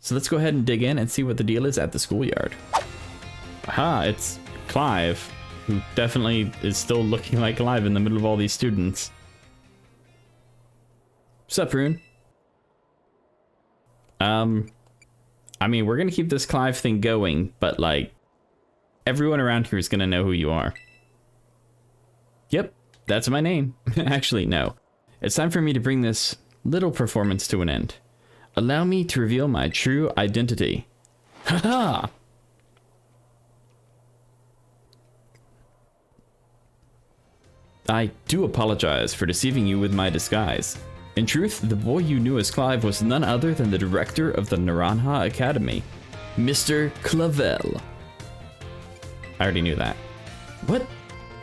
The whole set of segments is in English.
So let's go ahead and dig in and see what the deal is at the schoolyard. Aha, it's Clive, who definitely is still looking like Clive in the middle of all these students. Sup, Rune? I mean, we're gonna keep this Clive thing going, but like, everyone around here is gonna know who you are. Yep, that's my name. Actually, no. It's time for me to bring this little performance to an end. Allow me to reveal my true identity. Haha! I do apologize for deceiving you with my disguise. In truth, the boy you knew as Clive was none other than the director of the Naranja Academy, Mr. Clavel. I already knew that. What?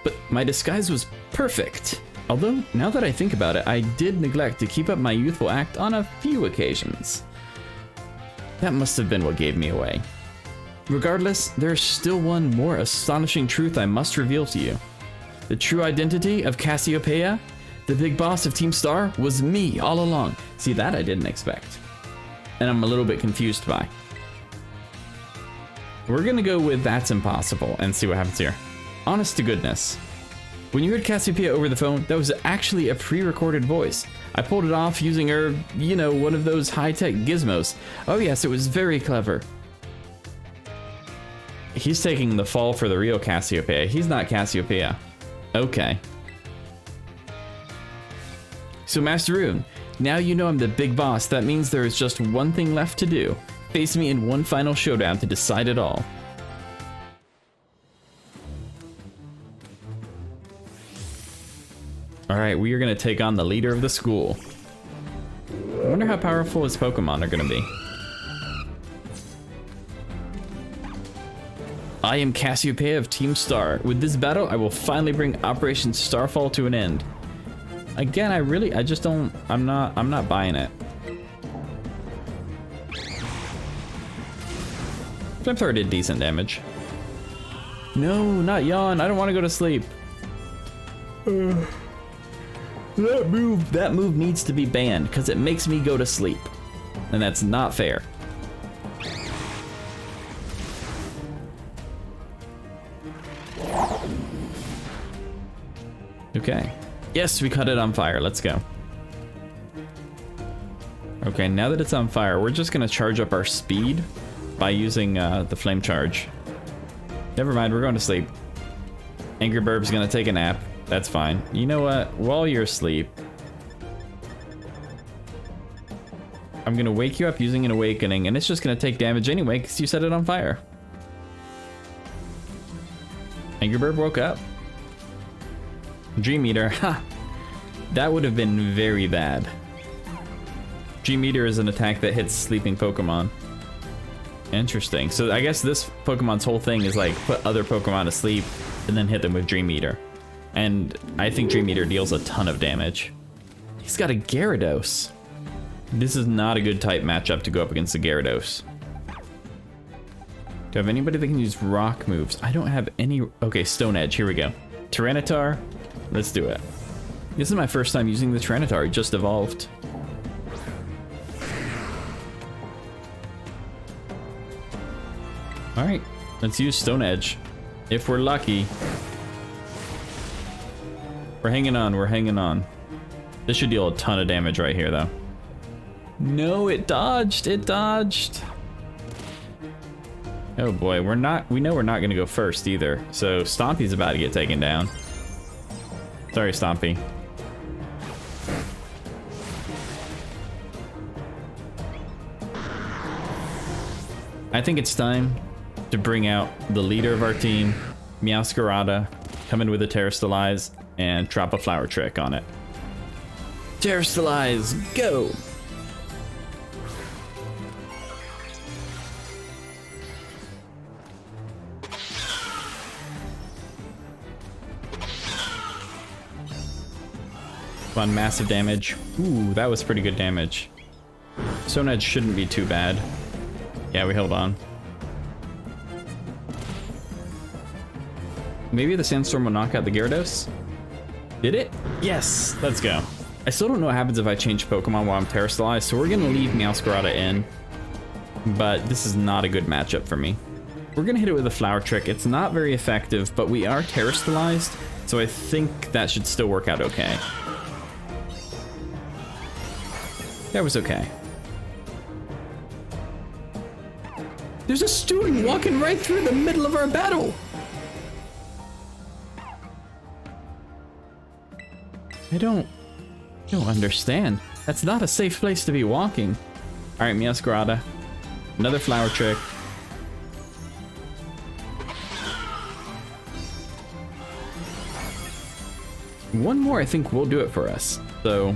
But my disguise was perfect. Although, now that I think about it, I did neglect to keep up my youthful act on a few occasions. That must have been what gave me away. Regardless, there's still one more astonishing truth I must reveal to you. The true identity of Cassiopeia, the big boss of Team Star, was me all along. See, that I didn't expect. And I'm a little bit confused by. We're gonna go with that's impossible and see what happens here. Honest to goodness. When you heard Cassiopeia over the phone, that was actually a pre-recorded voice. I pulled it off using her, you know, one of those high-tech gizmos. Oh yes, it was very clever. He's taking the fall for the real Cassiopeia. He's not Cassiopeia. Okay. So Master Rune, now you know I'm the big boss. That means there is just one thing left to do. Face me in one final showdown to decide it all. Alright, we are going to take on the leader of the school. I wonder how powerful his Pokemon are going to be. I am Cassiopeia of Team Star. With this battle, I will finally bring Operation Starfall to an end. Again, I just don't, I'm not buying it. Flamethrower did decent damage. No, not yawn. I don't want to go to sleep. That move needs to be banned because it makes me go to sleep. And that's not fair. Okay. Yes, we cut it on fire. Let's go. Okay, now that it's on fire, we're just gonna charge up our speed by using the flame charge. Never mind, we're going to sleep. Angry Burb's gonna take a nap. That's fine. You know what? While you're asleep, I'm gonna wake you up using an awakening, and it's just gonna take damage anyway because you set it on fire. Angry Bird woke up. Dream Eater, ha! That would have been very bad. Dream Eater is an attack that hits sleeping Pokemon. Interesting. So I guess this Pokemon's whole thing is like put other Pokemon to sleep and then hit them with Dream Eater. And I think Dream Eater deals a ton of damage. He's got a Gyarados. This is not a good type matchup to go up against a Gyarados. Do I have anybody that can use rock moves? I don't have any. Okay, Stone Edge, here we go. Tyranitar, let's do it. This is my first time using the Tyranitar, it just evolved. Alright, let's use Stone Edge. If we're lucky. We're hanging on, we're hanging on. This should deal a ton of damage right here, though. No, it dodged, it dodged. Oh boy, we know we're not gonna go first either. So Stompy's about to get taken down. Sorry, Stompy. I think it's time to bring out the leader of our team, Meowscarada, come in with a Terrastalize and drop a Flower Trick on it. Terrastalize, go! Come on, massive damage. Ooh, that was pretty good damage. Stone Edge shouldn't be too bad. Yeah, we held on. Maybe the Sandstorm will knock out the Gyarados? Did it? Yes! Let's go. I still don't know what happens if I change Pokemon while I'm Terrastalized, so we're gonna leave Meowscarada in. but this is not a good matchup for me. We're gonna hit it with a flower trick. It's not very effective, but we are terastallized, so I think that should still work out okay. That was okay. There's a student walking right through the middle of our battle. I don't understand. That's not a safe place to be walking. All right, Meowscarada. Another flower trick. One more, I think, will do it for us. So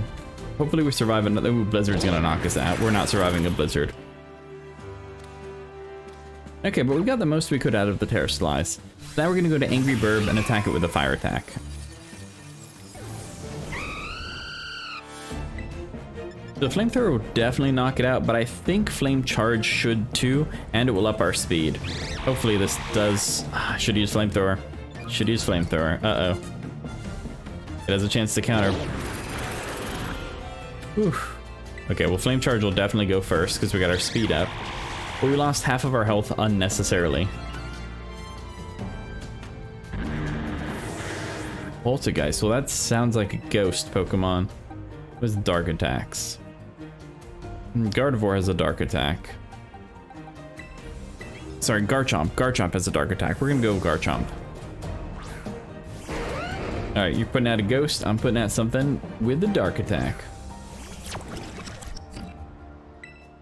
hopefully we survive another. Ooh, Blizzard's gonna knock us out. We're not surviving a Blizzard. Okay, but we got the most we could out of the Terraslice. Now we're gonna go to Angry Burb and attack it with a fire attack. The Flamethrower will definitely knock it out, but I think Flame Charge should too, and it will up our speed. Hopefully this does. I should use Flamethrower. Should use Flamethrower. Uh-oh. It has a chance to counter. Whew. Okay, well, Flame Charge will definitely go first because we got our speed up. But we lost half of our health unnecessarily. Poltergeist. Well, that sounds like a ghost Pokemon with dark attacks. Gardevoir has a dark attack. Sorry, Garchomp. Garchomp has a dark attack. We're gonna go with Garchomp. Alright, you're putting out a ghost. I'm putting out something with a dark attack.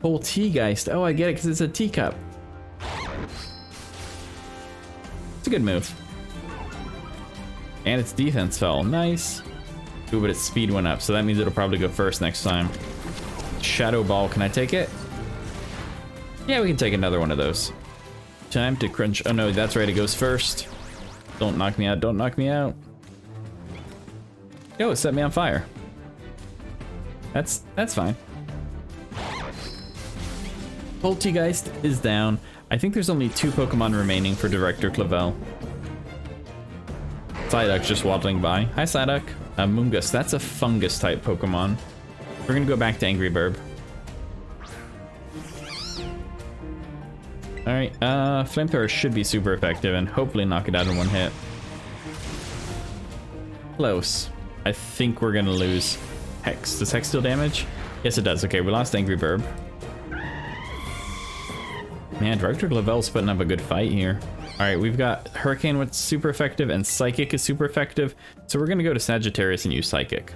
Poltergeist. Oh, I get it, because it's a teacup. It's a good move. And its defense fell. Nice. Ooh, but its speed went up, so that means it'll probably go first next time. Shadow Ball, can I take it? Yeah, we can take another one of those. Time to crunch. Oh no, that's right, it goes first. Don't knock me out, don't knock me out. Oh, it set me on fire. That's fine. Poltergeist is down. I think there's only 2 Pokemon remaining for Director Clavel. Psyduck just waddling by. Hi, Psyduck. Moongus, that's a fungus type Pokemon. We're gonna go back to Angry Burb. Alright, Flamethrower should be super effective and hopefully knock it out in one hit. Close. I think we're gonna lose. Hex. Does Hex deal damage? Yes, it does. Okay, we lost Angry Burb. Man, Director Clavel's putting up a good fight here. Alright, we've got Hurricane, what's super effective, and Psychic is super effective. So we're gonna go to Sagittarius and use Psychic.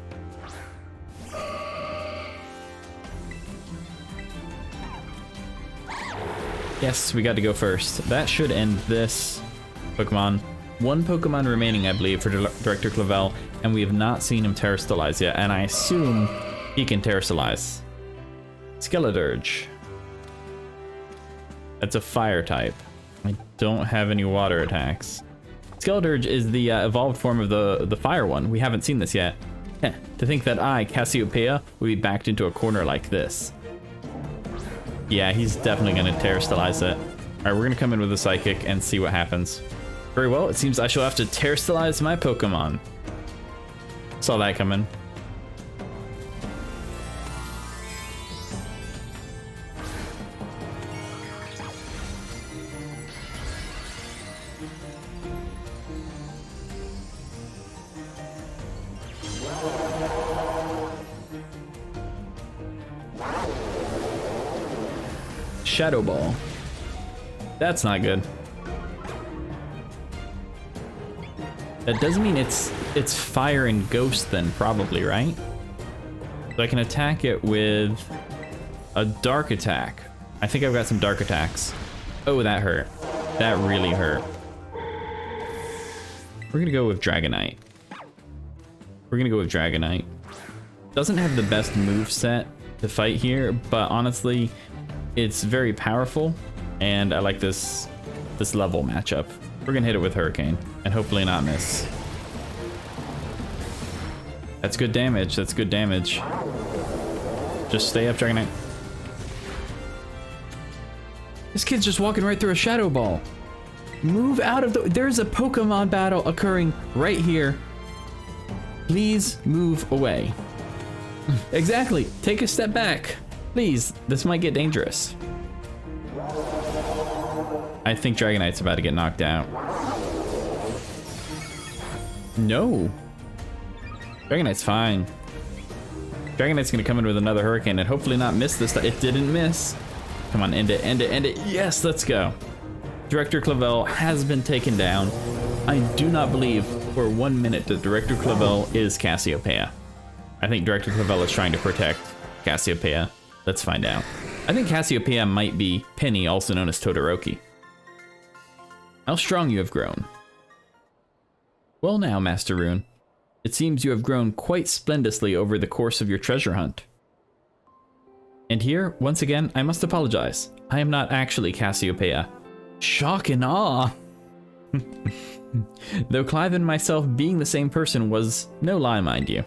Yes, we got to go first. That should end this Pokemon. 1 Pokemon remaining, I believe, for Director Clavel, and we have not seen him Terrastallize yet, and I assume he can Terrastallize. Skeledirge. That's a fire type. I don't have any water attacks. Skeledirge is the evolved form of the fire one. We haven't seen this yet. To think that I, Cassiopeia, will be backed into a corner like this. Yeah, he's definitely gonna Terrastallize it. Alright, we're gonna come in with a Psychic and see what happens. Very well, it seems I shall have to Terrastallize my Pokemon. Saw that coming. Shadow Ball. That's not good. That doesn't mean it's fire and ghost then, probably, right? So I can attack it with a dark attack. I think I've got some dark attacks. Oh, that hurt. That really hurt. We're gonna go with Dragonite. Doesn't have the best move set to fight here, but honestly, it's very powerful, and I like this level matchup. We're gonna hit it with Hurricane, and hopefully not miss. That's good damage, that's good damage. Just stay up, Dragonite. This kid's just walking right through a Shadow Ball. Move out of the... There's a Pokemon battle occurring right here. Please move away. Exactly, take a step back. Please, this might get dangerous. I think Dragonite's about to get knocked out. No. Dragonite's fine. Dragonite's gonna come in with another hurricane and hopefully not miss this time. It didn't miss. Come on, end it, end it, end it. Yes, let's go. Director Clavel has been taken down. I do not believe for 1 minute that Director Clavel is Cassiopeia. I think Director Clavel is trying to protect Cassiopeia. Let's find out. I think Cassiopeia might be Penny, also known as Todoroki. How strong you have grown. Well now, Master Rune. It seems you have grown quite splendidly over the course of your treasure hunt. And here, once again, I must apologize. I am not actually Cassiopeia. Shock and awe! Though Clive and myself being the same person was no lie, mind you.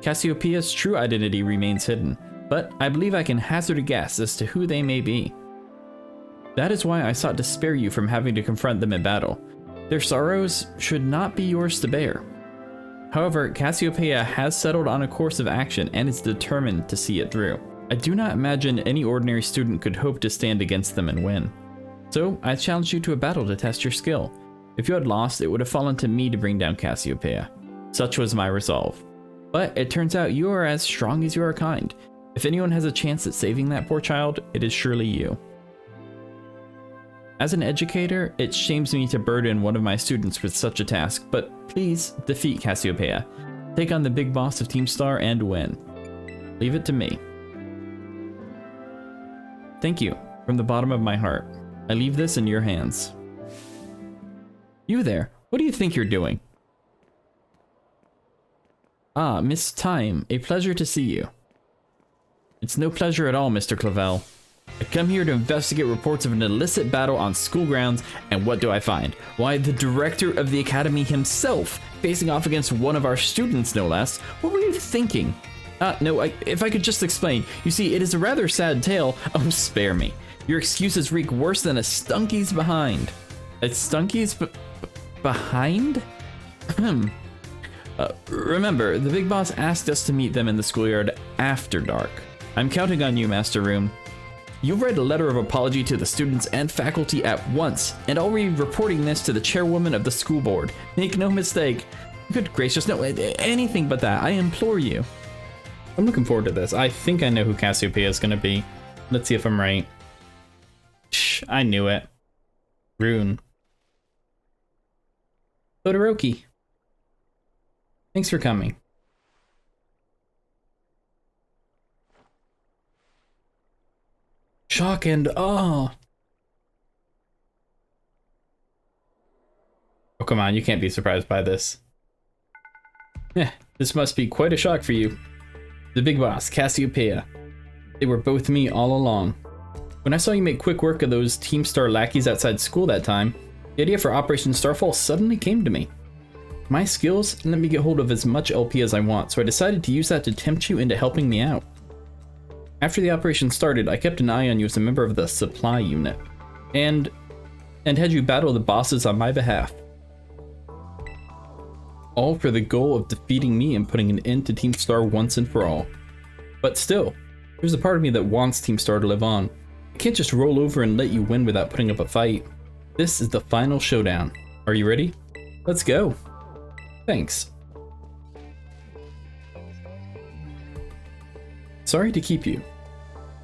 Cassiopeia's true identity remains hidden, but I believe I can hazard a guess as to who they may be. That is why I sought to spare you from having to confront them in battle. Their sorrows should not be yours to bear. However, Cassiopeia has settled on a course of action and is determined to see it through. I do not imagine any ordinary student could hope to stand against them and win. So, I challenge you to a battle to test your skill. If you had lost, it would have fallen to me to bring down Cassiopeia. Such was my resolve. But it turns out you are as strong as you are kind. If anyone has a chance at saving that poor child, it is surely you. As an educator, it shames me to burden one of my students with such a task, but please defeat Cassiopeia. Take on the big boss of Team Star and win. Leave it to me. Thank you, from the bottom of my heart. I leave this in your hands. You there, what do you think you're doing? Ah, Miss Time, a pleasure to see you. It's no pleasure at all, Mr. Clavel. I come here to investigate reports of an illicit battle on school grounds, and what do I find? Why, the director of the academy himself, facing off against one of our students, no less. What were you thinking? No, if I could just explain. You see, it is a rather sad tale. Oh, spare me. Your excuses reek worse than a stunky's behind. A stunky's behind? Remember, the big boss asked us to meet them in the schoolyard after dark. I'm counting on you, Master Rune. You'll write a letter of apology to the students and faculty at once, and I'll be reporting this to the chairwoman of the school board. Make no mistake. Good gracious, no, anything but that. I implore you. I'm looking forward to this. I think I know who Cassiopeia is going to be. Let's see if I'm right. Shh, I knew it. Rune. Todoroki. Thanks for coming. Shock and awe. Oh, come on, you can't be surprised by this. This must be quite a shock for you. The big boss, Cassiopeia. They were both me all along. When I saw you make quick work of those Team Star lackeys outside school that time, the idea for Operation Starfall suddenly came to me. My skills let me get hold of as much LP as I want, so I decided to use that to tempt you into helping me out. After the operation started, I kept an eye on you as a member of the supply unit, and had you battle the bosses on my behalf. All for the goal of defeating me and putting an end to Team Star once and for all. But still, there's a part of me that wants Team Star to live on. I can't just roll over and let you win without putting up a fight. This is the final showdown. Are you ready? Let's go. Thanks. Sorry to keep you.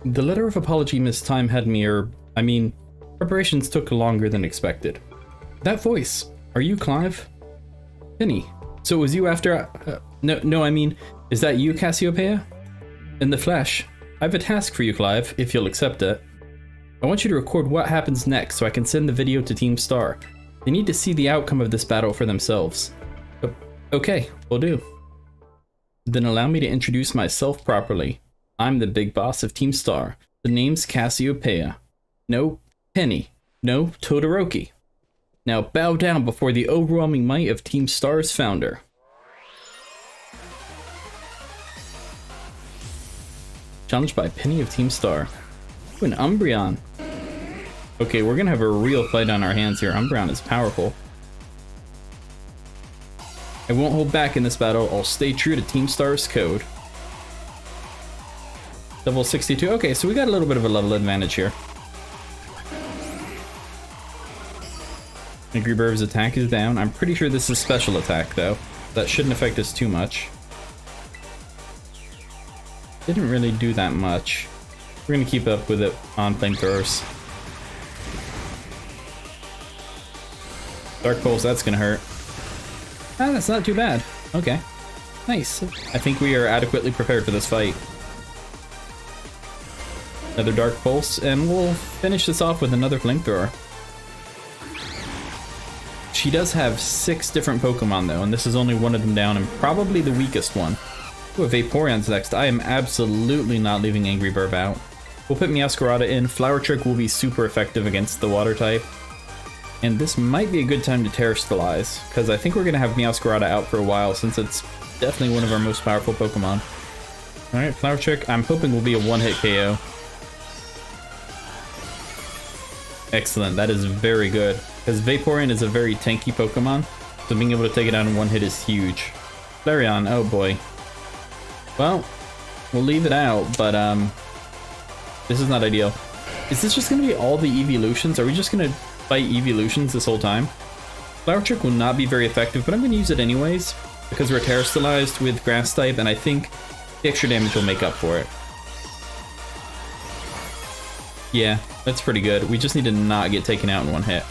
The letter of apology Miss Time had me, preparations took longer than expected. That voice, are you Clive? Penny, so it was you after is that you, Cassiopeia? In the flesh. I have a task for you, Clive, if you'll accept it. I want you to record what happens next so I can send the video to Team Star. They need to see the outcome of this battle for themselves. Okay, will do. Then allow me to introduce myself properly. I'm the big boss of Team Star. The name's Cassiopeia. No Penny. No Todoroki. Now bow down before the overwhelming might of Team Star's founder. Challenged by Penny of Team Star. Ooh, an Umbreon. Okay, we're gonna have a real fight on our hands here. Umbreon is powerful. I won't hold back in this battle. I'll stay true to Team Star's code. Level 62. Okay, so we got a little bit of a level advantage here. Angry Burb's attack is down. I'm pretty sure this is special attack though. That shouldn't affect us too much. Didn't really do that much. We're gonna keep up with it on flamethrowers. Dark Pulse, that's gonna hurt. Ah, that's not too bad. Okay. Nice. I think we are adequately prepared for this fight. Another Dark Pulse, and we'll finish this off with another flamethrower. She does have 6 different Pokemon though, and this is only one of them down, and probably the weakest one. Ooh, Vaporeon's next. I am absolutely not leaving Angry Burb out. We'll put Meowscarada in. Flower Trick will be super effective against the water type. And this might be a good time to Terrestrialize, because I think we're going to have Meowscarada out for a while, since it's definitely one of our most powerful Pokemon. Alright, Flower Trick, I'm hoping will be a one-hit KO. Excellent, that is very good, because Vaporeon is a very tanky Pokemon, so being able to take it out in one hit is huge. Flareon, oh boy. Well, we'll leave it out, but this is not ideal. Is this just going to be all the evolutions? Are we just going to fight evolutions this whole time? Flower Trick will not be very effective, but I'm going to use it anyways, because we're Terrestrialized with Grass type, and I think the extra damage will make up for it. Yeah, that's pretty good. We just need to not get taken out in one hit.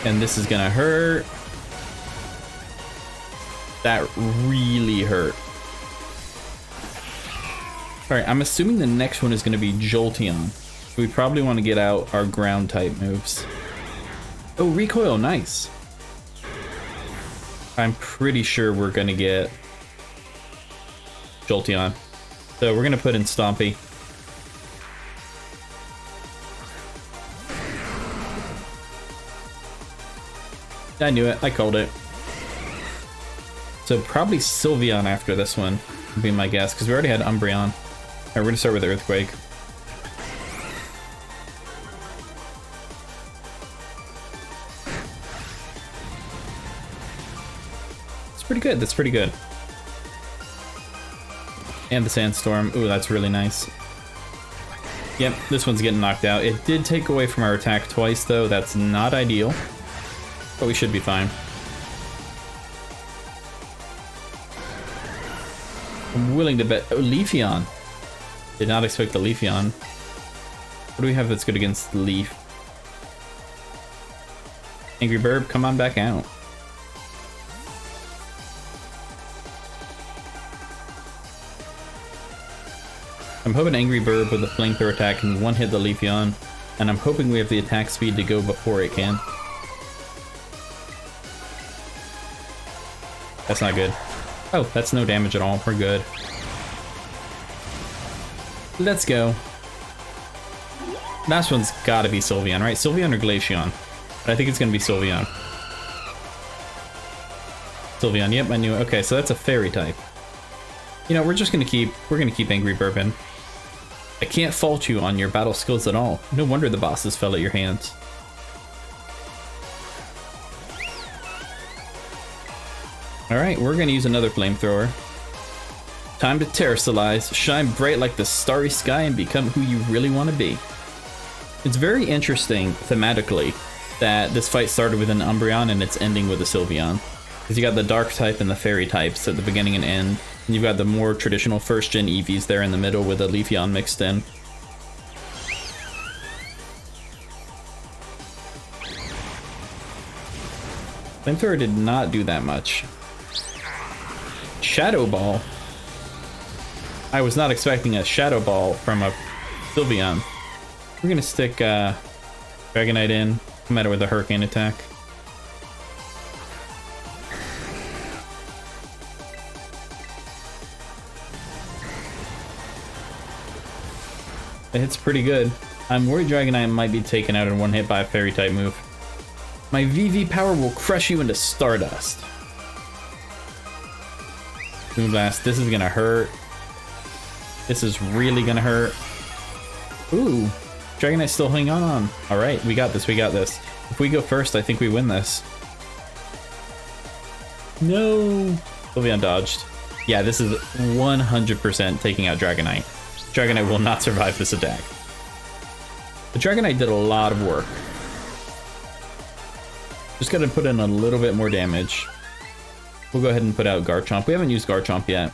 And this is going to hurt. That really hurt. Alright, I'm assuming the next one is going to be Jolteon. We probably want to get out our ground type moves. Oh, Recoil, nice. I'm pretty sure we're going to get Jolteon. So we're going to put in Stompy. I knew it, I called it. So probably Sylveon after this one would be my guess, because we already had Umbreon. Alright, we're going to start with Earthquake. Pretty good, that's pretty good. And the Sandstorm, ooh, that's really nice. Yep, this one's getting knocked out. It did take away from our attack twice though, that's not ideal. But we should be fine. I'm willing to bet, oh, Leafeon. Did not expect the Leafeon. What do we have that's good against Leaf? Angry Burb, come on back out. I'm hoping Angry Burb with a flamethrower attack can one-hit the Leafeon, and I'm hoping we have the attack speed to go before it can. That's not good. Oh, that's no damage at all. We're good. Let's go. Last one's gotta be Sylveon, right? Sylveon or Glaceon? But I think it's gonna be Sylveon. Sylveon, yep, I knew it. Okay, so that's a fairy type. You know, we're gonna keep Angry Burb in. I can't fault you on your battle skills at all. No wonder the bosses fell at your hands. Alright, we're gonna use another flamethrower. Time to Terrestrialize, shine bright like the starry sky, and become who you really want to be. It's very interesting, thematically, that this fight started with an Umbreon and it's ending with a Sylveon. Because you got the Dark type and the Fairy types at the beginning and end. And you've got the more traditional first-gen Eevees there in the middle with a Leafeon mixed in. Flamethrower did not do that much. Shadow Ball. I was not expecting a Shadow Ball from a Sylveon. We're gonna stick Dragonite in, no matter with a Hurricane attack. It hits pretty good. I'm worried Dragonite might be taken out in one hit by a Fairy type move. My VV power will crush you into stardust. Moonblast, this is gonna hurt. This is really gonna hurt. Ooh, Dragonite's still hanging on. Alright, we got this, we got this. If we go first, I think we win this. No! Sylveon dodged. Yeah, this is 100% taking out Dragonite. Dragonite will not survive this attack. The Dragonite did a lot of work. Just gotta put in a little bit more damage. We'll go ahead and put out Garchomp. We haven't used Garchomp yet.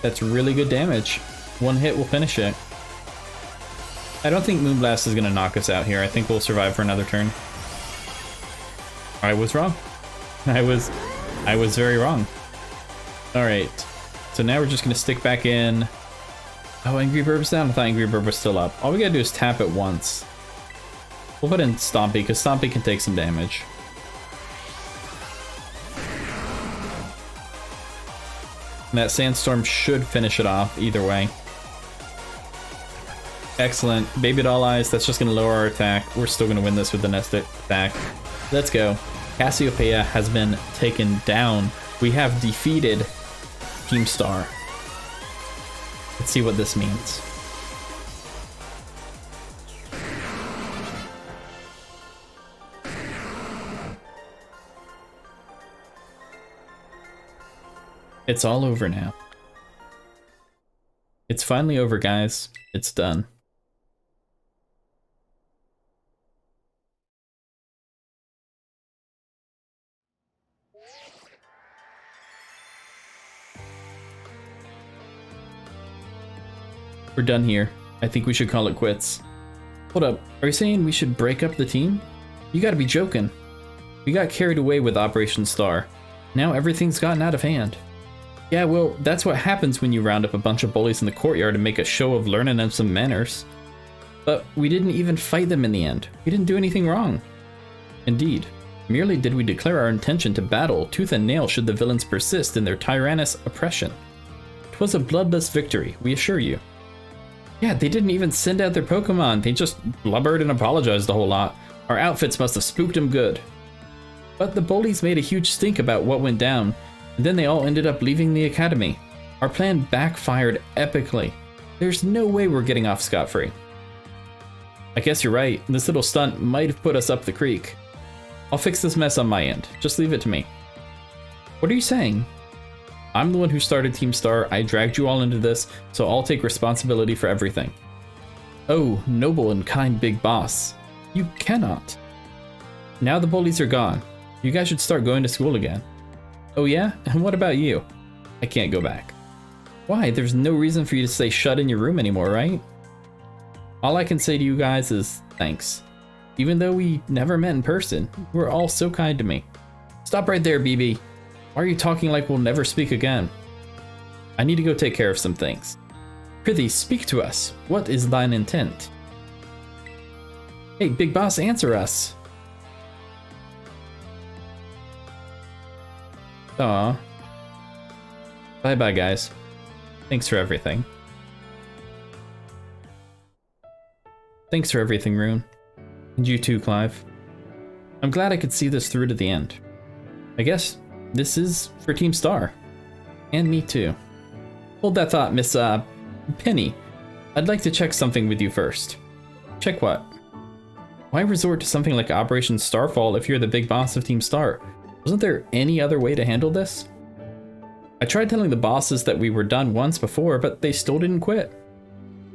That's really good damage. One hit will finish it. I don't think Moonblast is gonna knock us out here. I think we'll survive for another turn. I was wrong. I was very wrong. Alright. So now we're just gonna stick back in. Oh, Angry Bird's down? I thought Angry Bird was still up. All we gotta do is tap it once. We'll put in Stompy, because Stompy can take some damage. And that Sandstorm should finish it off either way. Excellent. Baby Doll Eyes, that's just gonna lower our attack. We're still gonna win this with the Nest attack. Let's go. Cassiopeia has been taken down. We have defeated Team Star. Let's see what this means. It's all over now. It's finally over, guys. It's done. We're done here. I think we should call it quits. Hold up, are you saying we should break up the team? You gotta be joking. We got carried away with Operation Star. Now everything's gotten out of hand. Yeah, well, that's what happens when you round up a bunch of bullies in the courtyard and make a show of learning and some manners. But we didn't even fight them in the end. We didn't do anything wrong. Indeed, merely did we declare our intention to battle tooth and nail should the villains persist in their tyrannous oppression. 'Twas a bloodless victory, we assure you. Yeah, they didn't even send out their Pokemon. They just blubbered and apologized a whole lot. Our outfits must have spooked them good. But the bullies made a huge stink about what went down, and then they all ended up leaving the academy. Our plan backfired epically. There's no way we're getting off scot-free. I guess you're right. This little stunt might have put us up the creek. I'll fix this mess on my end. Just leave it to me. What are you saying? I'm the one who started Team Star. I dragged you all into this, so I'll take responsibility for everything. Oh, noble and kind big boss. You cannot. Now the bullies are gone. You guys should start going to school again. Oh yeah? And what about you? I can't go back. Why? There's no reason for you to stay shut in your room anymore, right? All I can say to you guys is thanks. Even though we never met in person, you were all so kind to me. Stop right there, BB. Why are you talking like we'll never speak again? I need to go take care of some things. Prithee, speak to us. What is thine intent? Hey, Big Boss, answer us. Aw. Bye-bye, guys. Thanks for everything. Thanks for everything, Rune. And you too, Clive. I'm glad I could see this through to the end. I guess this is for Team Star. And me too. Hold that thought, Miss, Penny. I'd like to check something with you first. Check what? Why resort to something like Operation Starfall if you're the big boss of Team Star? Wasn't there any other way to handle this? I tried telling the bosses that we were done once before, but they still didn't quit.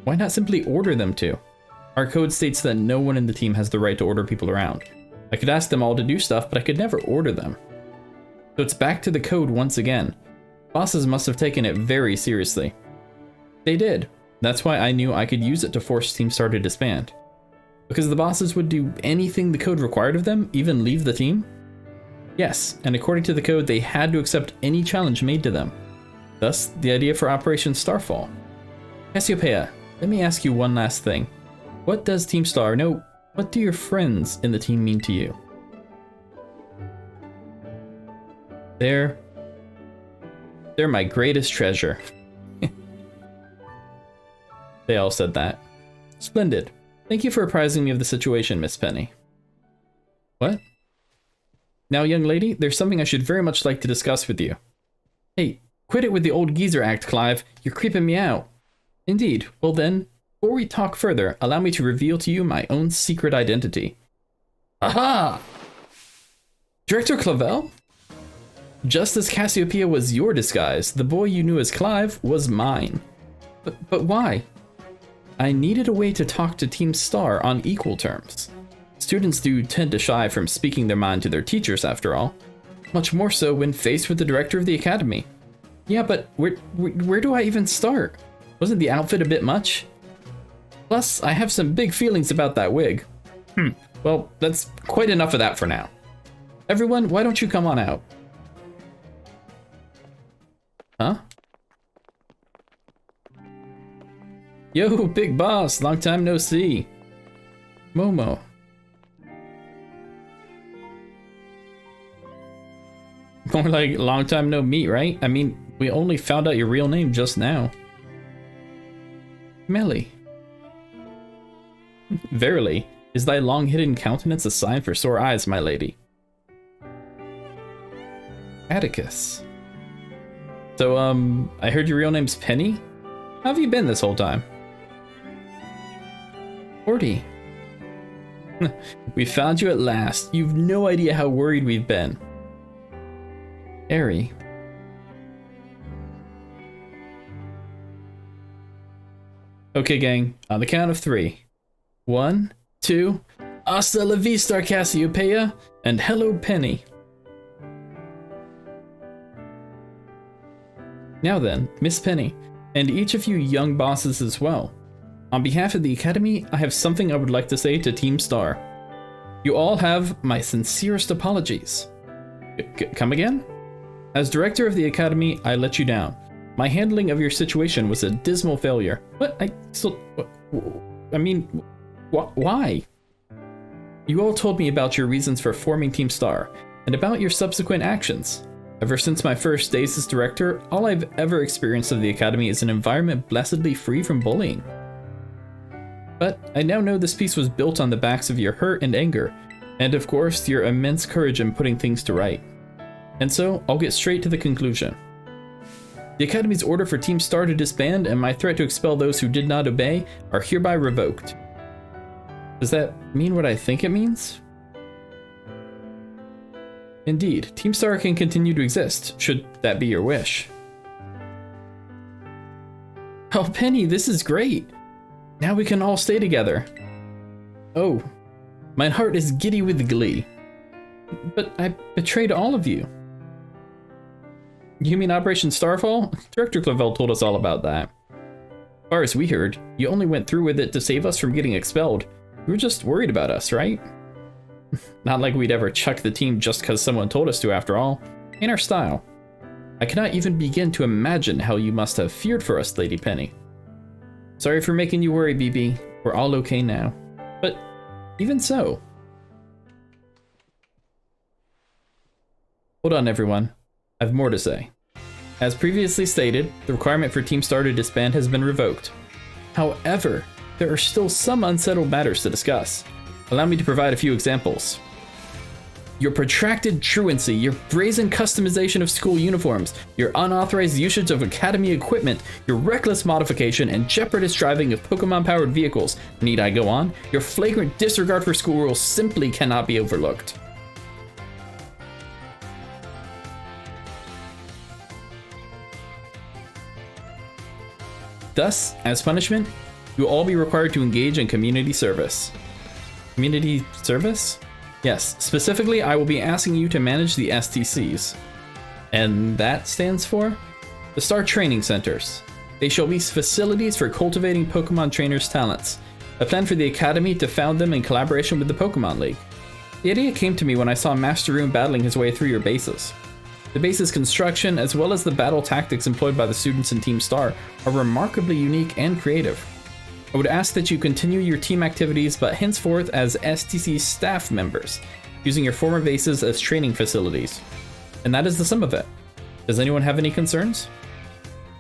Why not simply order them to? Our code states that no one in the team has the right to order people around. I could ask them all to do stuff, but I could never order them. So it's back to the code once again. Bosses must have taken it very seriously. They did. That's why I knew I could use it to force Team Star to disband. Because the bosses would do anything the code required of them, even leave the team? Yes, and according to the code, they had to accept any challenge made to them. Thus, the idea for Operation Starfall. Cassiopeia, let me ask you one last thing. What does Team Star, no, what do your friends in the team mean to you? They're my greatest treasure. They all said that. Splendid. Thank you for apprising me of the situation, Miss Penny. What? Now, young lady, there's something I should very much like to discuss with you. Hey, quit it with the old geezer act, Clive. You're creeping me out. Indeed. Well then, before we talk further, allow me to reveal to you my own secret identity. Aha! Director Clavel? Just as Cassiopeia was your disguise, the boy you knew as Clive was mine. But why? I needed a way to talk to Team Star on equal terms. Students do tend to shy from speaking their mind to their teachers, after all. Much more so when faced with the director of the academy. Yeah, but where do I even start? Wasn't the outfit a bit much? Plus, I have some big feelings about that wig. Well, that's quite enough of that for now. Everyone, why don't you come on out? Huh? Yo, big boss, long time no see. Momo. More like long time no meet, right? I mean, we only found out your real name just now. Melly. Verily, is thy long hidden countenance a sign for sore eyes, my lady? Atticus. So, I heard your real name's Penny? How have you been this whole time? Horty. We found you at last. You've no idea how worried we've been. Airy. Okay, gang, on the count of 3. 1, 2, hasta la vista, Cassiopeia, and hello, Penny. Now then, Miss Penny, and each of you young bosses as well. On behalf of the Academy, I have something I would like to say to Team Star. You all have my sincerest apologies. Come again? As director of the Academy, I let you down. My handling of your situation was a dismal failure. What? Why? You all told me about your reasons for forming Team Star, and about your subsequent actions. Ever since my first days as director, all I've ever experienced of the Academy is an environment blessedly free from bullying. But I now know this piece was built on the backs of your hurt and anger, and of course your immense courage in putting things to right. And so, I'll get straight to the conclusion. The Academy's order for Team Star to disband and my threat to expel those who did not obey are hereby revoked. Does that mean what I think it means? Indeed, Team Star can continue to exist, should that be your wish. Oh, Penny, this is great! Now we can all stay together. Oh, my heart is giddy with glee. But I betrayed all of you. You mean Operation Starfall? Director Clavel told us all about that. As far as we heard, you only went through with it to save us from getting expelled. You were just worried about us, right? Not like we'd ever chuck the team just because someone told us to, after all. Ain't our style. I cannot even begin to imagine how you must have feared for us, Lady Penny. Sorry for making you worry, BB. We're all okay now. But even so... Hold on, everyone. I have more to say. As previously stated, the requirement for Team Star to disband has been revoked. However, there are still some unsettled matters to discuss. Allow me to provide a few examples. Your protracted truancy, your brazen customization of school uniforms, your unauthorized usage of Academy equipment, your reckless modification and jeopardous driving of Pokemon-powered vehicles. Need I go on? Your flagrant disregard for school rules simply cannot be overlooked. Thus, as punishment, you will all be required to engage in community service. Community service? Yes, specifically, I will be asking you to manage the STCs. And that stands for? The Star Training Centers. They shall be facilities for cultivating Pokemon trainers' talents. A plan for the Academy to found them in collaboration with the Pokemon League. The idea came to me when I saw Master Rune battling his way through your bases. The base's construction, as well as the battle tactics employed by the students in Team Star, are remarkably unique and creative. I would ask that you continue your team activities, but henceforth as STC staff members, using your former bases as training facilities. And that is the sum of it. Does anyone have any concerns?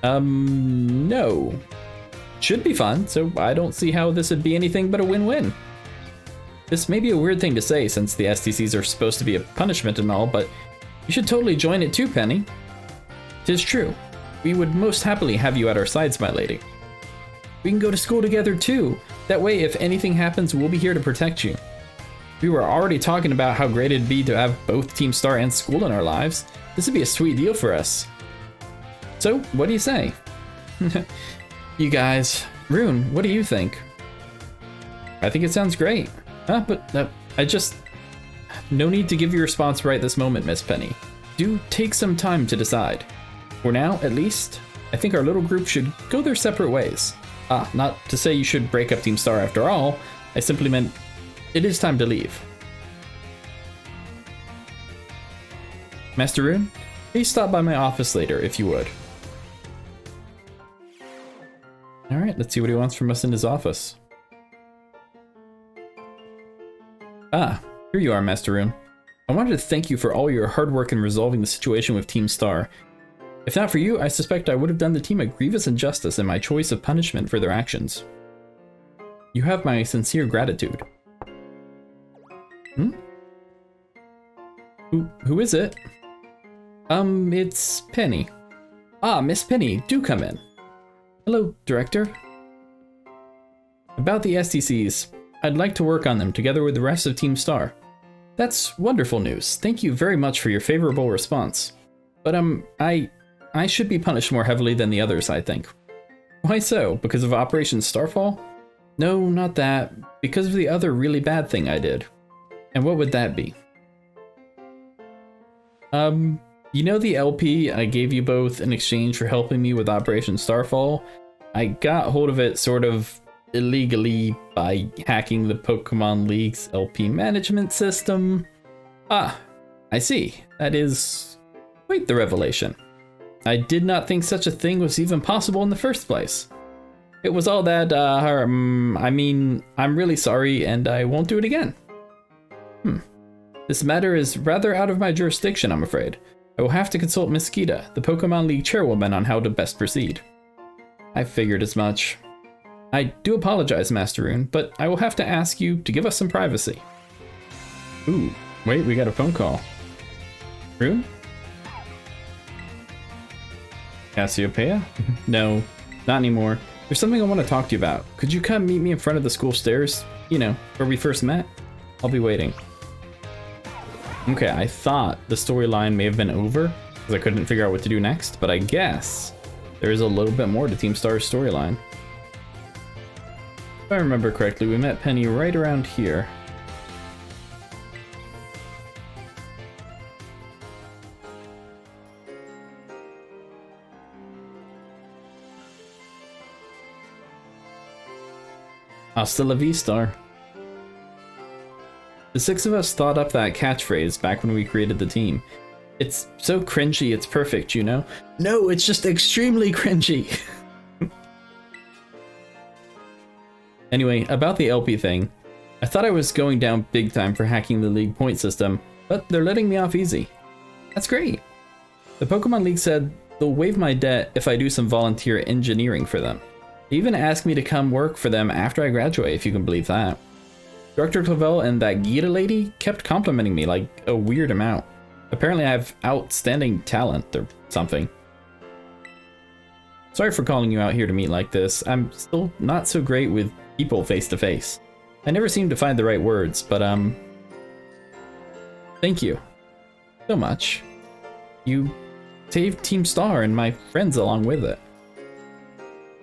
No. Should be fun, so I don't see how this would be anything but a win-win. This may be a weird thing to say since the STCs are supposed to be a punishment and all, but you should totally join it too, Penny. 'Tis true. We would most happily have you at our sides, my lady. We can go to school together too. That way, if anything happens, we'll be here to protect you. We were already talking about how great it'd be to have both Team Star and school in our lives. This would be a sweet deal for us. So, what do you say? You guys. Rune, what do you think? I think it sounds great. I just... No need to give your response right this moment, Miss Penny. Do take some time to decide. For now, at least, I think our little group should go their separate ways. Not to say you should break up Team Star after all. I simply meant it is time to leave. Master Rune, please stop by my office later if you would. Alright, let's see what he wants from us in his office. Here you are, Master Rune. I wanted to thank you for all your hard work in resolving the situation with Team Star. If not for you, I suspect I would have done the team a grievous injustice in my choice of punishment for their actions. You have my sincere gratitude. Who is it? It's Penny. Miss Penny, do come in. Hello, Director. About the STCs, I'd like to work on them together with the rest of Team Star. That's wonderful news. Thank you very much for your favorable response. But, I should be punished more heavily than the others, I think. Why so? Because of Operation Starfall? No, not that. Because of the other really bad thing I did. And what would that be? You know the LP I gave you both in exchange for helping me with Operation Starfall? I got hold of it sort of illegally by hacking the Pokemon League's LP management system. I see. That is quite the revelation. I did not think such a thing was even possible in the first place. It was all that, I mean, I'm really sorry and I won't do it again. This matter is rather out of my jurisdiction, I'm afraid. I will have to consult Miss Kita, the Pokemon League chairwoman, on how to best proceed. I figured as much. I do apologize, Master Rune, but I will have to ask you to give us some privacy. Ooh, wait, we got a phone call. Rune? Cassiopeia? No, not anymore. There's something I want to talk to you about. Could you come meet me in front of the school stairs? You know, where we first met? I'll be waiting. Okay, I thought the storyline may have been over, because I couldn't figure out what to do next, but I guess there is a little bit more to Team Star's storyline. If I remember correctly, we met Penny right around here. Hasta la vista. The six of us thought up that catchphrase back when we created the team. It's so cringy, it's perfect, you know? No, it's just extremely cringy. Anyway, about the LP thing. I thought I was going down big time for hacking the League point system, but they're letting me off easy. That's great. The Pokemon League said they'll waive my debt if I do some volunteer engineering for them. They even asked me to come work for them after I graduate, if you can believe that. Dr. Clavel and that Gita lady kept complimenting me like a weird amount. Apparently I have outstanding talent or something. Sorry for calling you out here to meet like this. I'm still not so great with people face to face. I never seem to find the right words, but thank you so much. You saved Team Star and my friends along with it.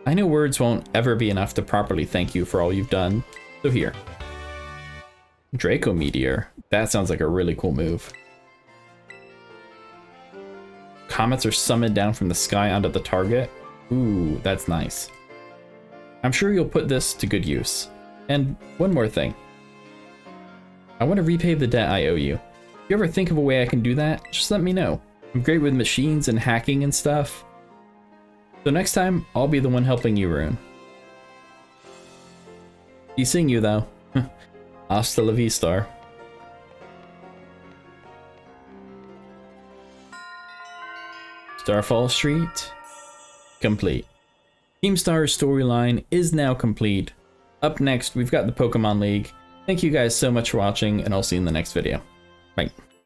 I know words won't ever be enough to properly thank you for all you've done, so here. Draco Meteor. That sounds like a really cool move. Comets are summoned down from the sky onto the target. Ooh, that's nice. I'm sure you'll put this to good use. And one more thing. I want to repay the debt I owe you. If you ever think of a way I can do that, just let me know. I'm great with machines and hacking and stuff. So next time, I'll be the one helping you, Rune. Be seeing you though. Hasta la vista. Starfall Street. Complete. Team Star's storyline is now complete. Up next, we've got the Pokemon League. Thank you guys so much for watching, and I'll see you in the next video. Bye.